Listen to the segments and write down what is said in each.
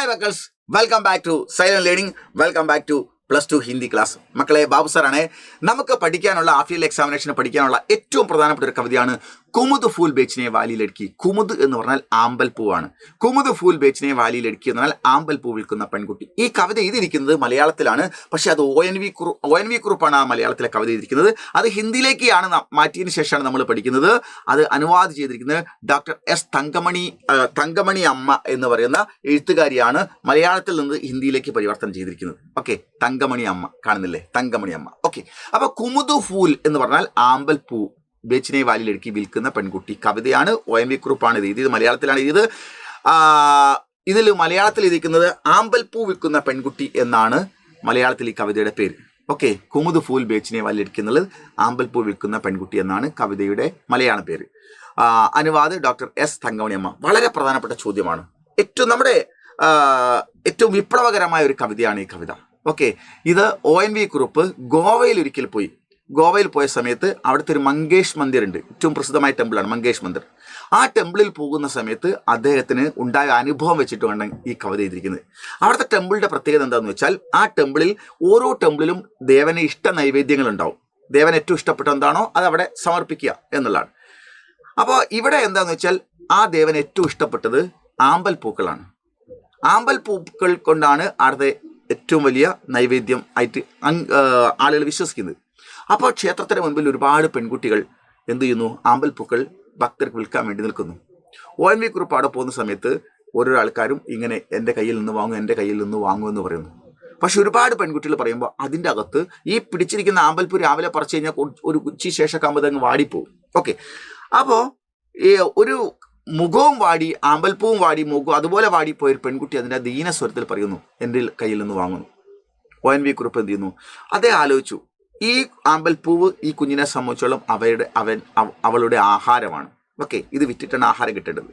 Hi മക്കൾസ്, welcome back to silent learning. Welcome back to +2 Hindi class. മക്കളെ, ബാബു സാറാണ്. നമുക്ക് പഠിക്കാനുള്ള ഹാഫ് ഇയർലി എക്സാമിനേഷന് പഠിക്കാനുള്ള ഏറ്റവും പ്രധാനപ്പെട്ട ഒരു കവിതയാണ് കുമുദ് ഫൂൽ ബേച്ചിനെ വാലി ലടുക്കി. കുമുദ് എന്ന് പറഞ്ഞാൽ ആമ്പൽ പൂവാണ്. കുമുദ് ഫൂൽ ബേച്ചിനെ വാലി ലടുക്കി എന്ന് പറഞ്ഞാൽ ആമ്പൽ പൂ വിൽക്കുന്ന പെൺകുട്ടി. ഈ കവിത എഴുതിയിരിക്കുന്നത് മലയാളത്തിലാണ്. പക്ഷെ അത് ONV കുറുപ്പാണ് ആ മലയാളത്തിലെ കവിത എഴുതിയിരിക്കുന്നത്. അത് ഹിന്ദിയിലേക്കാണ് മാറ്റിയതിനു ശേഷമാണ് നമ്മൾ പഠിക്കുന്നത്. അത് അനുവാദം ചെയ്തിരിക്കുന്നത് ഡോക്ടർ എസ് തങ്കമണി അമ്മ എന്ന് പറയുന്ന എഴുത്തുകാരിയാണ് മലയാളത്തിൽ നിന്ന് ഹിന്ദിയിലേക്ക് പരിവർത്തനം ചെയ്തിരിക്കുന്നത്. ഓക്കെ, തങ്കമണി അമ്മ കാണുന്നില്ലേ, തങ്കമണി അമ്മ. ഓക്കെ, അപ്പൊ കുമുദ് ഫൂൽ എന്ന് പറഞ്ഞാൽ ആമ്പൽ പൂ ബേച്ചിനെ വാലി ലടുക്കി വിൽക്കുന്ന പെൺകുട്ടി കവിതയാണ്. ONV കുറുപ്പാണ് ഇത് എഴുതിയത്, മലയാളത്തിലാണ് എഴുതിയത്. ഇതിൽ മലയാളത്തിൽ എഴുതിയിരിക്കുന്നത് ആമ്പൽ പൂ വിൽക്കുന്ന പെൺകുട്ടി എന്നാണ് മലയാളത്തിൽ ഈ കവിതയുടെ പേര്. ഓക്കെ, കുമുദ് ഫൂൽ ബേച്ചിനെ വാലി ലടുക്കുന്നത് ആമ്പൽ പൂ വിൽക്കുന്ന പെൺകുട്ടി എന്നാണ് കവിതയുടെ മലയാള പേര്. അനുവാദ് ഡോക്ടർ എസ് തങ്കമണി അമ്മ. വളരെ പ്രധാനപ്പെട്ട ചോദ്യമാണ്. നമ്മുടെ ഏറ്റവും വിപ്ലവകരമായ ഒരു കവിതയാണ് ഈ കവിത. ഓക്കെ, ഇത് ONV കുറുപ്പ് ഗോവയിൽ പോയ സമയത്ത് അവിടുത്തെ ഒരു മങ്കേഷ് മന്ദിർ ഉണ്ട്. ഏറ്റവും പ്രസിദ്ധമായ ടെമ്പിളാണ് മങ്കേഷ് മന്ദിർ. ആ ടെമ്പിളിൽ പോകുന്ന സമയത്ത് അദ്ദേഹത്തിന് ഉണ്ടായ അനുഭവം വെച്ചിട്ടാണ് ഈ കവിത എഴുതിയിരിക്കുന്നത്. അവിടുത്തെ ടെമ്പിളിന്റെ പ്രത്യേകത എന്താണെന്ന് വെച്ചാൽ, ആ ടെമ്പിളിൽ ഓരോ ടെമ്പിളിലും ദേവന് ഇഷ്ട നൈവേദ്യങ്ങൾ ഉണ്ടാവും. ദേവൻ ഏറ്റവും ഇഷ്ടപ്പെട്ട എന്താണോ അത് അവിടെ സമർപ്പിക്കുക എന്നുള്ളതാണ്. അപ്പോൾ ഇവിടെ എന്താണെന്ന് വെച്ചാൽ, ആ ദേവൻ ഏറ്റവും ഇഷ്ടപ്പെട്ടത് ആമ്പൽ പൂക്കളാണ്. ആമ്പൽ പൂക്കൾ കൊണ്ടാണ് അവിടുത്തെ ഏറ്റവും വലിയ നൈവേദ്യം ആയിട്ട് ആളുകൾ വിശ്വസിക്കുന്നത്. അപ്പോൾ ക്ഷേത്രത്തിന് മുൻപിൽ ഒരുപാട് പെൺകുട്ടികൾ എന്ത് ചെയ്യുന്നു, ആമ്പൽ പൂക്കൾ ഭക്തർക്ക് വിൽക്കാൻ വേണ്ടി നിൽക്കുന്നു. ONV കുറുപ്പ് അവിടെ പോകുന്ന സമയത്ത് ഓരോ ആൾക്കാരും ഇങ്ങനെ എൻ്റെ കയ്യിൽ നിന്ന് വാങ്ങും എന്ന് പറയുന്നു. പക്ഷെ ഒരുപാട് പെൺകുട്ടികൾ പറയുമ്പോൾ അതിൻ്റെ അകത്ത് ഈ പിടിച്ചിരിക്കുന്ന ആമ്പൽപ്പൂ രാവിലെ പറിച്ചു കഴിഞ്ഞാൽ ഒരു ഉച്ച ശേഷമൊക്കെ ആകുമ്പോൾ അങ്ങ് വാടിപ്പോവും. ഓക്കെ, അപ്പോൾ ഈ ഒരു മുഖവും വാടി, ആമ്പൽപ്പൂവും വാടി, മുഖവും അതുപോലെ വാടിപ്പോയൊരു പെൺകുട്ടി അതിൻ്റെ ദീനസ്വരത്തിൽ പറയുന്നു, എൻ്റെ കയ്യിൽ നിന്ന് വാങ്ങുന്നു. ONV കുറുപ്പ് എന്ത് ചെയ്യുന്നു, അതേ ആലോചിച്ചു. ഈ ആമ്പൽപ്പൂവ് ഈ കുഞ്ഞിനെ സംബന്ധിച്ചോളം അവളുടെ ആഹാരമാണ്. ഓക്കെ, ഇത് വിറ്റിട്ടാണ് ആഹാരം കിട്ടേണ്ടത്.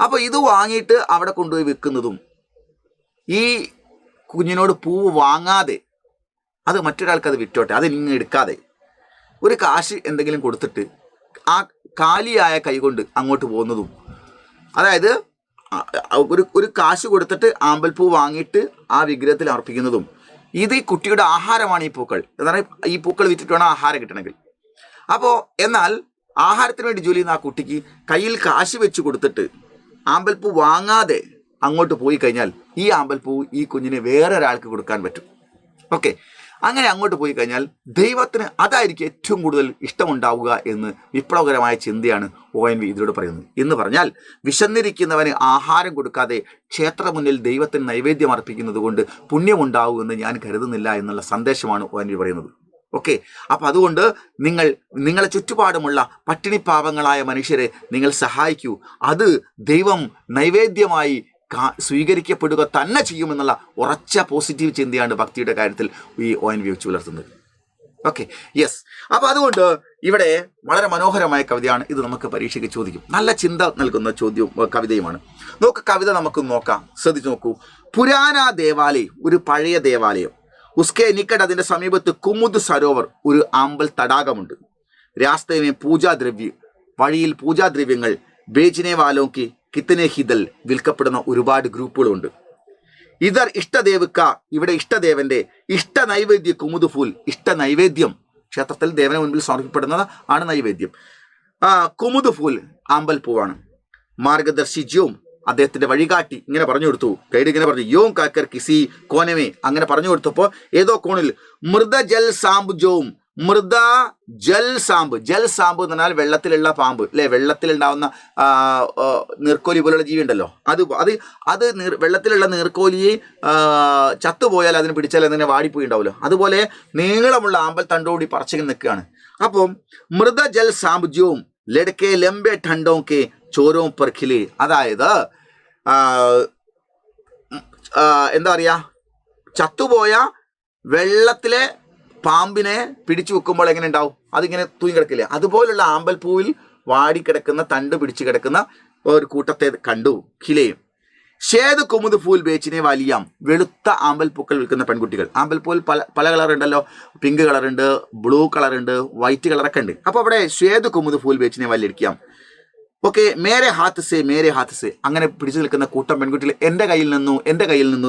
അപ്പോൾ ഇത് വാങ്ങിയിട്ട് അവിടെ കൊണ്ടുപോയി വിൽക്കുന്നതും, ഈ കുഞ്ഞിനോട് പൂവ് വാങ്ങാതെ അത് മറ്റൊരാൾക്ക് അത് വിറ്റോട്ടെ, അത് നിങ്ങൾ എടുക്കാതെ ഒരു കാശ് എന്തെങ്കിലും കൊടുത്തിട്ട് ആ കാലിയായ കൈകൊണ്ട് അങ്ങോട്ട് പോകുന്നതും, അതായത് ഒരു കാശ് കൊടുത്തിട്ട് ആമ്പൽപ്പൂ വാങ്ങിയിട്ട് ആ വിഗ്രഹത്തിൽ അർപ്പിക്കുന്നതും, ഇത് ഈ കുട്ടിയുടെ ആഹാരമാണ്. ഈ പൂക്കൾ എന്നാൽ ഈ പൂക്കൾ വിറ്റിട്ട് വേണം ആഹാരം കിട്ടണമെങ്കിൽ. അപ്പോൾ എന്നാൽ ആഹാരത്തിന് വേണ്ടി ജോലി ചെയ്യുന്ന ആ കുട്ടിക്ക് കയ്യിൽ കാശ് വെച്ച് കൊടുത്തിട്ട് ആമ്പൽപ്പൂ വാങ്ങാതെ അങ്ങോട്ട് പോയി കഴിഞ്ഞാൽ ഈ ആമ്പൽപ്പൂ ഈ കുഞ്ഞിന് വേറെ ഒരാൾക്ക് കൊടുക്കാൻ പറ്റും. ഓക്കെ, അങ്ങനെ അങ്ങോട്ട് പോയി കഴിഞ്ഞാൽ ദൈവത്തിന് അതായിരിക്കും ഏറ്റവും കൂടുതൽ ഇഷ്ടമുണ്ടാവുക എന്ന് വിപ്ലവകരമായ ചിന്തയാണ് ONV ഇതിലൂടെ പറയുന്നത്. എന്ന് പറഞ്ഞാൽ, വിശന്നിരിക്കുന്നവന് ആഹാരം കൊടുക്കാതെ ക്ഷേത്ര മുന്നിൽ ദൈവത്തിന് നൈവേദ്യം അർപ്പിക്കുന്നത് കൊണ്ട് പുണ്യമുണ്ടാവുമെന്ന് ഞാൻ കരുതുന്നില്ല എന്നുള്ള സന്ദേശമാണ് ONV പറയുന്നത്. ഓക്കെ, അപ്പം അതുകൊണ്ട് നിങ്ങളെ ചുറ്റുപാടുമുള്ള പട്ടിണിപ്പാവങ്ങളായ മനുഷ്യരെ നിങ്ങൾ സഹായിക്കൂ. അത് ദൈവം നൈവേദ്യമായി സ്വീകരിക്കപ്പെടുക തന്നെ ചെയ്യുമെന്നുള്ള ഉറച്ച പോസിറ്റീവ് ചിന്തയാണ് ഭക്തിയുടെ കാര്യത്തിൽ ഈ ONV വെച്ച് പുലർത്തുന്നത്. Okay, yes. അപ്പോൾ അതുകൊണ്ട് ഇവിടെ വളരെ മനോഹരമായ കവിതയാണ് ഇത്. നമുക്ക് പരീക്ഷയ്ക്ക് ചോദിക്കും. നല്ല ചിന്ത നൽകുന്ന കവിതയുമാണ്. കവിത നമുക്ക് നോക്കാം, ശ്രദ്ധിച്ചു നോക്കൂ. പുരാന ദേവാലയം, ഒരു പഴയ ദേവാലയം. ഉസ്കെ നിക്കട്ട്, അതിൻ്റെ സമീപത്ത് കുമുദ് സരോവർ, ഒരു ആമ്പൽ തടാകമുണ്ട്. രാസ്തമേ പൂജാദ്രവ്യ, വഴിയിൽ പൂജാദ്രവ്യങ്ങൾ. ബേച്ചിനെ വാലോക്ക് കിത്തനെ ഹിതൽ, വിൽക്കപ്പെടുന്ന ഒരുപാട് ഗ്രൂപ്പുകളുണ്ട്. ഇതർ ഇഷ്ടദേവിക്ക, ഇവിടെ ഇഷ്ടദേവന്റെ ഇഷ്ട നൈവേദ്യ കുമുദ് ഫൂൽ, ഇഷ്ട നൈവേദ്യം ക്ഷേത്രത്തിൽ ദേവന് മുൻപിൽ സമർപ്പിക്കപ്പെടുന്നത് ആണ് നൈവേദ്യം. കുമുദ് ഫൂൽ ആമ്പൽ പൂവാണ്. മാർഗദർശി ജ്യോം, അദ്ദേഹത്തിന്റെ വഴികാട്ടി ഇങ്ങനെ പറഞ്ഞു കൊടുത്തു. ഗൈഡ് ഇങ്ങനെ പറഞ്ഞു, യോം കാക്കർ കിസി കോനമേ, അങ്ങനെ പറഞ്ഞു കൊടുത്തപ്പോൾ ഏതോ കോണിൽ മൃദ ജൽ സാമ്പ് ജോം, മൃദ ജൽ സാമ്പ് എന്ന് പറഞ്ഞാൽ വെള്ളത്തിലുള്ള പാമ്പ് അല്ലെ, വെള്ളത്തിലുണ്ടാവുന്ന നീർക്കോലി പോലുള്ള ജീവി ഉണ്ടല്ലോ, അത് വെള്ളത്തിലുള്ള നീർക്കോലിയെ ചത്തുപോയാൽ അതിന് പിടിച്ചാൽ അതിനെ വാടിപ്പോയി ഉണ്ടാവുമല്ലോ, അതുപോലെ നീളമുള്ള ആമ്പൽ തണ്ടോടി പറിച്ചു നിൽക്കുകയാണ്. അപ്പം മൃദ ജൽ സാമ്പ് ജോം ലഡ്കെ ലംബെ ഠണ്ടോക്കെ ചോരോ പെർഖിലെ, അതായത് എന്താ പറയുക, ചത്തുപോയ വെള്ളത്തിലെ പാമ്പിനെ പിടിച്ചു വെക്കുമ്പോൾ എങ്ങനെ ഉണ്ടാവും, അതിങ്ങനെ തൂങ്ങി കിടക്കില്ലേ, അതുപോലുള്ള ആമ്പൽപ്പൂവിൽ വാടിക്കിടക്കുന്ന തണ്ട് പിടിച്ചു കിടക്കുന്ന ഒരു കൂട്ടത്തെ കണ്ടു. ഖിലയും ഷേദ് കുമുദ് ഫൂൽ ബേച്ചിനെ വലിയാം, വെളുത്ത ആമ്പൽപ്പൂക്കൾ വിൽക്കുന്ന പെൺകുട്ടികൾ. ആമ്പൽപ്പൂവിൽ പല കളറുണ്ടല്ലോ, പിങ്ക് കളറുണ്ട്, ബ്ലൂ കളറുണ്ട്, വൈറ്റ് കളറൊക്കെ ഉണ്ട്. അപ്പോൾ അവിടെ ഷേദ് കുമുദ് ഫൂൽ ബേച്ചിനെ വലിയിരിക്കാം. ഓക്കെ, മേരെ ഹാത്ത് സെ അങ്ങനെ പിടിച്ചു നിൽക്കുന്ന കൂട്ടം പെൺകുട്ടികൾ എൻ്റെ കയ്യിൽ നിന്നു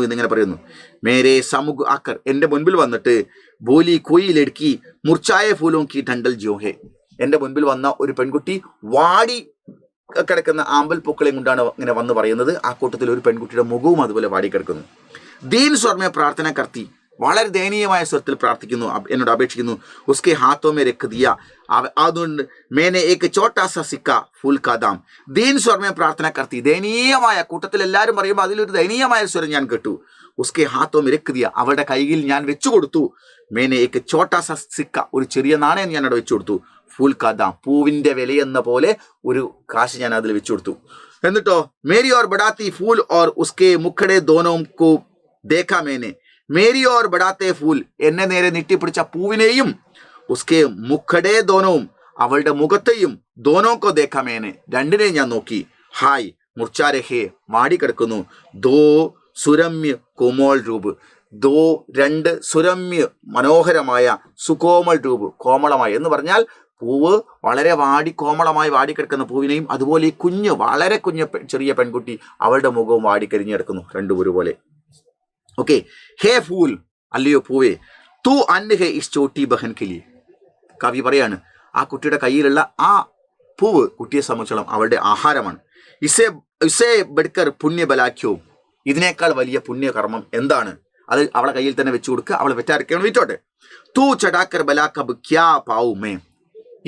എന്നിങ്ങനെ പറയുന്നു. മേരെ സമുഖ് ആക്കർ എൻ്റെ മുൻപിൽ വന്നിട്ട് ബോലി കോയി ലടുക്കി മുർച്ചായ ഫൂലോം കി ഡണ്ടൽ ജോ ഹെ, എൻ്റെ മുൻപിൽ വന്ന ഒരു പെൺകുട്ടി വാടി കിടക്കുന്ന ആമ്പൽ പൂക്കളെയും കൊണ്ടാണ് ഇങ്ങനെ വന്ന് പറയുന്നത്. ആ കൂട്ടത്തിൽ ഒരു പെൺകുട്ടിയുടെ മുഖവും അതുപോലെ വാടിക്കിടക്കുന്നു. ദീൻ സ്വർമ്മ പ്രാർത്ഥന കർത്തി, വളരെ ദയനീയമായ സ്വരത്തിൽ പ്രാർത്ഥിക്കുന്നു, എന്നോട് അപേക്ഷിക്കുന്നു. ഉസ്കെ ഹാത്തോമേ രഖ് ദിയ, അതുകൊണ്ട് മേനെ ഏക്ക് ചോട്ടാ സ സിക്ക ഫുൽ കാദാം. ദീൻ സ്വർമ്മ പ്രാർത്ഥന കർത്തി, ദയനീയമായ, കൂട്ടത്തിൽ എല്ലാവരും പറയുമ്പോൾ അതിലൊരു ദയനീയമായ സ്വരം ഞാൻ കേട്ടു. ഉസ്കെ ഹാത്തോമേ രഖ് ദിയ, അവരുടെ കയ്യിൽ ഞാൻ വെച്ചു കൊടുത്തു. മേനെ ഏക്ക് ചോട്ടാ സ സിക്ക, ഒരു ചെറിയ നാണയം ഞാൻ അവിടെ വെച്ചു കൊടുത്തു. ഫുൽ കാദാം, പൂവിന്റെ വിലയെന്ന പോലെ ഒരു കാശ് ഞാൻ അതിൽ വെച്ചു കൊടുത്തു. എന്നിട്ടോ മേരി ഓർ ബഡാത്തി ഫൂൽ ഓർ ഉസ്കെ മുഖടെ ദോനോം കോ ദേഖാ മേനെ. മേരി ഓർ ബഡാത്തെ ഫൂൽ, എന്നെ നേരെ നീട്ടിപ്പിടിച്ച പൂവിനെയും ഉസ്കെ മുഖടെ ദോനവും, അവളുടെ മുഖത്തെയും ദോനോക്കോ ദേഖാ മേനെ, രണ്ടിനെയും ഞാൻ നോക്കി. ഹായ് മുർച്ചാരഹേ, വാടിക്കിടക്കുന്നു. ദോ സുരമ്യ കോമോൾ രൂപ്, ദോ രണ്ട് സുരമ്യ മനോഹരമായ സുകോമൾ രൂപ്, കോമളമായി എന്ന് പറഞ്ഞാൽ പൂവ് വളരെ കോമളമായി വാടിക്കിടക്കുന്ന പൂവിനെയും അതുപോലെ ഈ കുഞ്ഞ് വളരെ ചെറിയ പെൺകുട്ടി അവളുടെ മുഖവും വാടിക്കരിഞ്ഞു കിടക്കുന്നു, രണ്ടും ഒരുപോലെ. ഓക്കെ, ഹേ ഫൂൽ, അല്ലയോ പൂവേ, തൂ അന്ന ഹേ ഇസ് ചോട്ടി ബഹൻ കെലി. കവി പറയാണ്, ആ കുട്ടിയുടെ കയ്യിലുള്ള ആ പൂവ് കുട്ടിയെ സംബന്ധിച്ചോളം അവളുടെ ആഹാരമാണ്. ഇസേ ബഡ്കർ പുണ്യബലാഖ്യവും, ഇതിനേക്കാൾ വലിയ പുണ്യകർമ്മം എന്താണ്? അത് അവളെ കയ്യിൽ തന്നെ വെച്ചു കൊടുക്കുക, അവളെ വെറ്റാരൊക്കെയാണ് വിറ്റോട്ടെ. തൂ ചടാക്കർ ബലാക്കബ് ക്യാ പാവുമേ,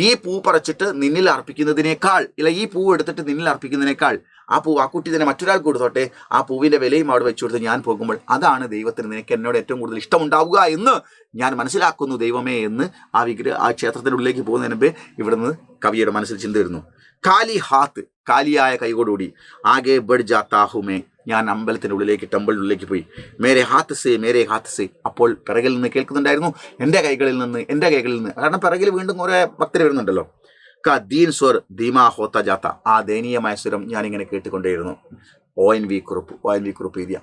ഈ പൂ പറിച്ചിട്ട് നിന്നിൽ അർപ്പിക്കുന്നതിനേക്കാൾ, ഇല്ല ഈ പൂ എടുത്തിട്ട് നിന്നിൽ അർപ്പിക്കുന്നതിനേക്കാൾ ആ കുട്ടി തന്നെ മറ്റൊരാൾക്ക് കൊടുത്തോട്ടെ, ആ പൂവിന്റെ വിലയും അവിടെ വെച്ചു കൊടുത്ത് ഞാൻ പോകുമ്പോൾ അതാണ് ദൈവത്തിന് നിനക്ക് എന്നോട് ഏറ്റവും കൂടുതൽ ഇഷ്ടമുണ്ടാവുക എന്ന് ഞാൻ മനസ്സിലാക്കുന്നു ദൈവമേ എന്ന് ആ ക്ഷേത്രത്തിനുള്ളിലേക്ക് പോകുന്നതിന് മുമ്പേ ഇവിടുന്ന് കവിയുടെ മനസ്സിൽ ചിന്ത വരുന്നു. കാലി ഹാത്ത്, കാലിയായ കൈകോടുകൂടി ആകെ ബഡ് ജാത്താഹുമേ, ഞാൻ അമ്പലത്തിൻ്റെ ഉള്ളിലേക്ക്, ടെമ്പിളിനുള്ളിലേക്ക് പോയി. മേരെ ഹാത്ത് സേ, അപ്പോൾ പിറകിൽ നിന്ന് കേൾക്കുന്നുണ്ടായിരുന്നു, എൻ്റെ കൈകളിൽ നിന്ന്. കാരണം പിറകിൽ വീണ്ടും കുറേ ഭക്തർ വരുന്നുണ്ടല്ലോ. ക ദീൻ സ്വർ ധീമാ ഹോത്ത ജാത്ത, ആ ദയനീയമായ സ്വരം ഞാനിങ്ങനെ കേട്ടുകൊണ്ടേയിരുന്നു. ONV കുറുപ്പ് എഴുതിയ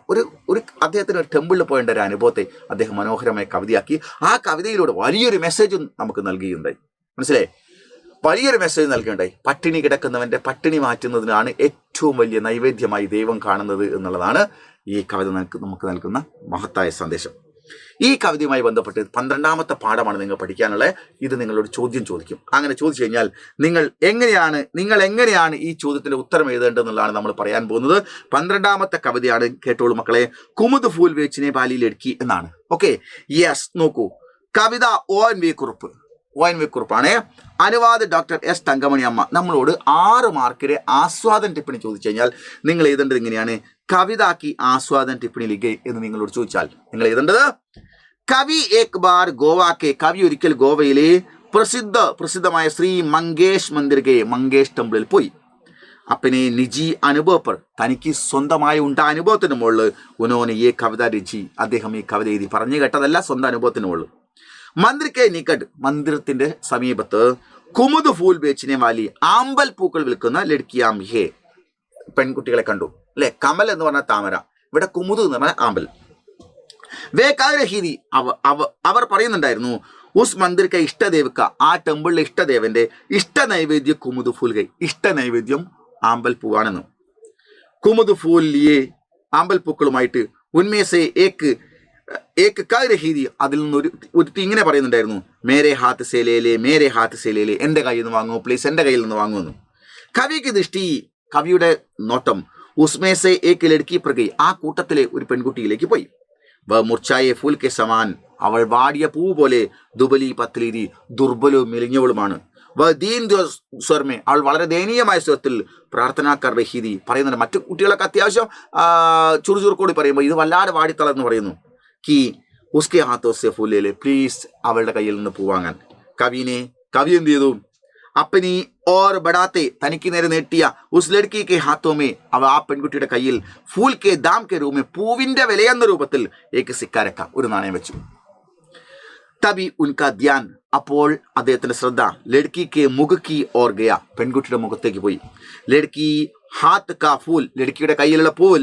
ഒരു അദ്ദേഹത്തിന് ടെമ്പിളിൽ പോയേണ്ട ഒരു അനുഭവത്തെ അദ്ദേഹം മനോഹരമായി കവിതയാക്കി. ആ കവിതയിലൂടെ വലിയൊരു മെസ്സേജും നമുക്ക് നൽകിയുണ്ടായി. മനസ്സിലായി, വലിയൊരു മെസ്സേജ് നൽകുകയുണ്ടായി. പട്ടിണി കിടക്കുന്നവന്റെ പട്ടിണി മാറ്റുന്നതിനാണ് ഏറ്റവും വലിയ നൈവേദ്യമായി ദൈവം കാണുന്നത് എന്നുള്ളതാണ് ഈ കവിത നമുക്ക് നൽകുന്ന മഹത്തായ സന്ദേശം. ഈ കവിതയുമായി ബന്ധപ്പെട്ട് 12ാമത്തെ പാഠമാണ് നിങ്ങൾ പഠിക്കാനുള്ളത്. ഇത് നിങ്ങളോട് ചോദ്യം ചോദിക്കും. അങ്ങനെ ചോദിച്ചു കഴിഞ്ഞാൽ നിങ്ങൾ എങ്ങനെയാണ് ഈ ചോദ്യത്തിന്റെ ഉത്തരം എഴുതേണ്ടതെന്നുള്ളതാണ് നമ്മൾ പറയാൻ പോകുന്നത്. 12ാമത്തെ കവിതയാണ്, കേട്ടോളൂ മക്കളെ. കുമുദ് ഫൂൽ വേച്ചിനെ ബാലിയിൽ എടുക്കി എന്നാണ്. ഓക്കെ, യെസ്, നോക്കൂ, കവിത ONV കുറുപ്പാണ്. അനുവാദ് ഡോക്ടർ S തങ്കമണി അമ്മ. നമ്മളോട് 6 മാർക്കിലെ ആസ്വാദൻ ടിപ്പണി ചോദിച്ചു കഴിഞ്ഞാൽ നിങ്ങൾ എഴുതേണ്ടത് ഇങ്ങനെയാണ്: കവിതാക്കി ആസ്വാദൻ ടിപ്പണി ലിഖേ എന്ന് നിങ്ങളോട് ചോദിച്ചാൽ നിങ്ങൾ എഴുതേണ്ടത് കവി ഏക് ബാർ ഗോവാക്കെ, കവി ഒരിക്കൽ ഗോവയിലെ പ്രസിദ്ധമായ ശ്രീ മങ്കേഷ് മന്ദിർക്കെ, മങ്കേഷ് ടെമ്പിളിൽ പോയി. അപ്പനെ നിജി അനുഭവ പർ, തനിക്ക് സ്വന്തമായി ഉണ്ടായ അനുഭവത്തിന് മുകളിൽ ഉനോനെ ഈ കവിത രചി, അദ്ദേഹം ഈ കവിത എഴുതി, പറഞ്ഞു കേട്ടതല്ല, സ്വന്തം അനുഭവത്തിന് മുകളിൽ. മന്ദിർക്കെ നിക്കട്ട്, മന്ദിരത്തിന്റെ സമീപത്ത് കുമുദ് ഫൂൽ ബേച്ചിനെ വാലി, ആമ്പൽ പൂക്കൾ വിൽക്കുന്ന ലഡ്കിയാം ഹേ, പെൺകുട്ടികളെ കണ്ടു. അല്ലെ, കമൽ എന്ന് പറഞ്ഞ താമര, ഇവിടെ കുമുദ് എന്ന് പറഞ്ഞ ആമ്പൽ. വേകാരഹീതി, അവർ പറയുന്നുണ്ടായിരുന്നു, ഉസ് മന്ദിർക്ക ഇഷ്ടദേവക്ക, ആ ടെമ്പിളിലെ ഇഷ്ടദേവന്റെ ഇഷ്ട നൈവേദ്യം കുമുദ് ഫൂൽ ഗൈ, ഇഷ്ട നൈവേദ്യം ആമ്പൽ പൂവാണെന്ന്. കുമുദ് ഫൂൽ ലിയേ, ആമ്പൽ പൂക്കളുമായിട്ട് ഉന്മേസെ ഏക്ക് കാരഹീതി, അതിൽ നിന്ന് ഒരു ഇങ്ങനെ പറയുന്നുണ്ടായിരുന്നു, മേരെ ഹാത്ത് സേലേലെ, എൻ്റെ കയ്യിൽ നിന്ന് വാങ്ങുമോ പ്ലീസ്, എൻ്റെ കയ്യിൽ നിന്ന് വാങ്ങുമെന്ന്. കവിക്ക് ദൃഷ്ടി, കവിയുടെ നോട്ടം ഉസ്മേസെ ഏക്ക് ലഡ്കി പ്രഗൈ, ആ കൂട്ടത്തിലെ ഒരു പെൺകുട്ടിയിലേക്ക് പോയി. വ മുർച്ചായെ ഫൂൽ കെ സമാൻ, അവൾ വാടിയ പൂ പോലെ, ദുബലി പത്ലീരി, ദുർബലവും മെലിഞ്ഞവളുമാണ്. വ ദീൻ സ്വരമേ, അവൾ വളരെ ദയനീയമായ സ്വരത്തിൽ പ്രാർത്ഥനാക്കാർ റഹീദി പറയുന്നുണ്ട്. മറ്റു കുട്ടികളൊക്കെ അത്യാവശ്യം ചുറുചുറുക്കോടി പറയുമ്പോൾ ഇത് വല്ലാതെ വാടിത്തളർന്ന് പറയുന്നു. കി ഉസ്കെ ഹാത്തോ സെ ഫൂലേലെ, പ്ലീസ് അവളുടെ കയ്യിൽ നിന്ന് പൂവാങ്ങാൻ. കവി എന്ത് ചെയ്തു? അപ്പനി ഓർ ബഡാത്തെ, തനിക്ക് നേരെ നീട്ടിയ ഉസ് ലഡ്കി കെ ഹാത്തോമേ, ആ പെൺകുട്ടിയുടെ കയ്യിൽ ഫൂൽ കെ ദാം കെ രൂപമേ, പൂവിന്റെ വിലയെന്ന രൂപത്തിൽ ഏക്ക് സിക്കാരക്ക, ഒരു നാണയം വെച്ചു. തബി ഉൻക ധ്യാൻ, അപ്പോൾ അദ്ദേഹത്തിന്റെ ശ്രദ്ധ ലഡ്കി കെ മുഖക്കി ഓർ ഗയ, പെൺകുട്ടിയുടെ മുഖത്തേക്ക് പോയി. ലഡ്കി ഹാത്ത് കാ ഫൂൽ, ലഡ്കിയുടെ കയ്യിലുള്ള പൂവ്,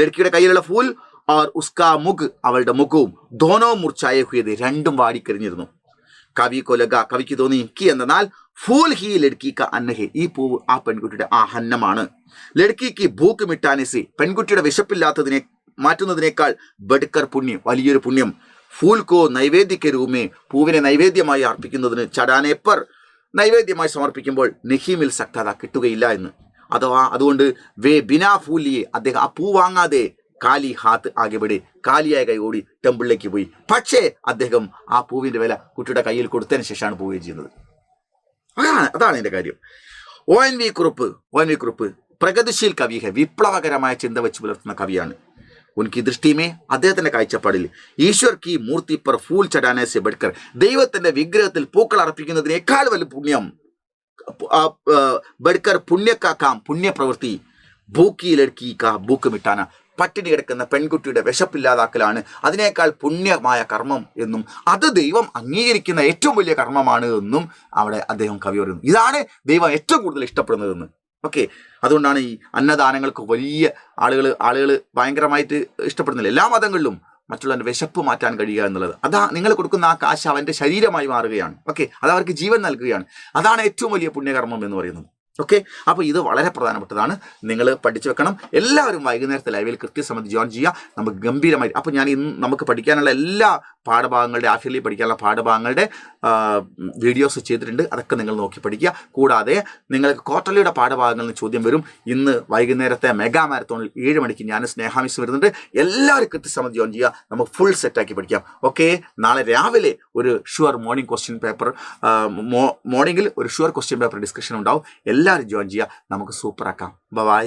ലഡ്കിയുടെ കയ്യിലുള്ള ഫൂൽ ഓർ ഉസ്കാ മുഖ്, അവളുടെ മുഖവും ധോനോ മുർച്ചായ ഹുയത്, രണ്ടും വാടിക്കരിഞ്ഞിരുന്നു. കവിക്ക് തോന്നി കി എന്നാൽ ഫൂൽ ഹി ലഡ്കി ക അന്നഹെ, ഈ പൂവ് ആ പെൺകുട്ടിയുടെ ആഹന്നമാണ്. ലഡ്കിക്ക് ഭൂക്ക് മിട്ടാനിസി, പെൺകുട്ടിയുടെ വിശപ്പില്ലാത്തതിനെ മാറ്റുന്നതിനേക്കാൾ ബഡ്കർ പുണ്യം, വലിയൊരു പുണ്യം. ഫൂൽ കോ നൈവേദ്യക്ക് രൂപമേ, പൂവിനെ നൈവേദ്യമായി അർപ്പിക്കുന്നതിന് ചടാനേപ്പർ, നൈവേദ്യമായി സമർപ്പിക്കുമ്പോൾ നെഹിമിൽ സക്തത കിട്ടുകയില്ല എന്ന്. അഥവാ അതുകൊണ്ട് വേ ബിനാ ഫൂലിയെ, അദ്ദേഹം ആ പൂ വാങ്ങാതെ കാലി ഹാത്ത് ആകെപടി, കാലിയായ കൈ ഓടി ടെമ്പിളിലേക്ക് പോയി. പക്ഷേ അദ്ദേഹം ആ പൂവിന്റെ വില കുട്ടിയുടെ കയ്യിൽ കൊടുത്തതിന് ശേഷമാണ് പോവുകയും ചെയ്യുന്നത്. അതാണ് എൻ്റെ കാര്യം. O N V Kurup Pragatisheel കവി, വിപ്ലവകരമായ ചിന്ത വെച്ച് പുലർത്തുന്ന കവിയാണ്. ഉൻകി ദൃഷ്ടിമേ, അദ്ദേഹത്തിന്റെ കാഴ്ചപ്പാടിൽ ഈശ്വർ കി മൂർത്തി പർ ഫൂൽ ചടാനെ സെ ബഡ്കർ, ദൈവത്തിന്റെ വിഗ്രഹത്തിൽ പൂക്കൾ അർപ്പിക്കുന്നതിനേക്കാൾ വലിയ പുണ്യം, ബഡ്കർ പുണ്യക്കാക്കാം, പുണ്യപ്രവൃത്തി, ഭൂക്കി ലഡ്കി കാ ഭൂക്ക് മിട്ടാന, പട്ടിണി കിടക്കുന്ന പെൺകുട്ടിയുടെ വിശപ്പില്ലാതാക്കലാണ് അതിനേക്കാൾ പുണ്യമായ കർമ്മം എന്നും അത് ദൈവം അംഗീകരിക്കുന്ന ഏറ്റവും വലിയ കർമ്മമാണ് എന്നും അവിടെ അദ്ദേഹം കവി പറയുന്നു. ഇതാണ് ദൈവം ഏറ്റവും കൂടുതൽ ഇഷ്ടപ്പെടുന്നതെന്ന്. ഓക്കെ, അതുകൊണ്ടാണ് ഈ അന്നദാനങ്ങൾക്ക് വലിയ ആളുകൾ ഭയങ്കരമായിട്ട് ഇഷ്ടപ്പെടുന്നില്ല. എല്ലാ മതങ്ങളിലും മറ്റുള്ളവൻ്റെ വിശപ്പ് മാറ്റാൻ കഴിയുക എന്നുള്ളത്, അതാ നിങ്ങൾ കൊടുക്കുന്ന ആ കാശ് അവൻ്റെ ശരീരമായി മാറുകയാണ്. ഓക്കെ, അത് അവർക്ക് ജീവൻ നൽകുകയാണ്. അതാണ് ഏറ്റവും വലിയ പുണ്യകർമ്മം എന്ന് പറയുന്നത്. ഓക്കെ, അപ്പോൾ ഇത് വളരെ പ്രധാനപ്പെട്ടതാണ്, നിങ്ങൾ പഠിച്ചു വെക്കണം. എല്ലാവരും വൈകുന്നേരത്തെ ലൈവിൽ കൃത്യസമയത്ത് ജോയിൻ ചെയ്യുക. നമുക്ക് ഗംഭീരമായി, അപ്പോൾ ഞാൻ ഇന്ന് നമുക്ക് പഠിക്കാനുള്ള എല്ലാ പാഠഭാഗങ്ങളുടെ, ആഫിയലി പഠിക്കാനുള്ള പാഠഭാഗങ്ങളുടെ വീഡിയോസ് ചെയ്തിട്ടുണ്ട്. അതൊക്കെ നിങ്ങൾ നോക്കി പഠിക്കുക. കൂടാതെ നിങ്ങൾക്ക് ക്വാർട്ടർലിയുടെ പാഠഭാഗങ്ങളിൽ നിന്ന് ചോദ്യം വരും. ഇന്ന് വൈകുന്നേരത്തെ മെഗാ മാരത്തോണിൽ 7 മണിക്ക് ഞാൻ സ്നേഹാമിസ് വരുന്നുണ്ട്. എല്ലാവരും കൃത്യസമയത്ത് ജോയിൻ ചെയ്യുക. നമുക്ക് ഫുൾ സെറ്റാക്കി പഠിക്കാം. ഓക്കെ, നാളെ രാവിലെ ഒരു ഷുവർ മോർണിംഗ് ക്വസ്റ്റ്യൻ പേപ്പർ, മോർണിംഗിൽ ഒരു ഷുവർ ക്വസ്റ്റ്യൻ പേപ്പർ ഡിസ്കഷൻ ഉണ്ടാവും. എല്ലാവരും ജോയിൻ ചെയ്യുക. നമുക്ക് സൂപ്പറാക്കാം. ബൈ.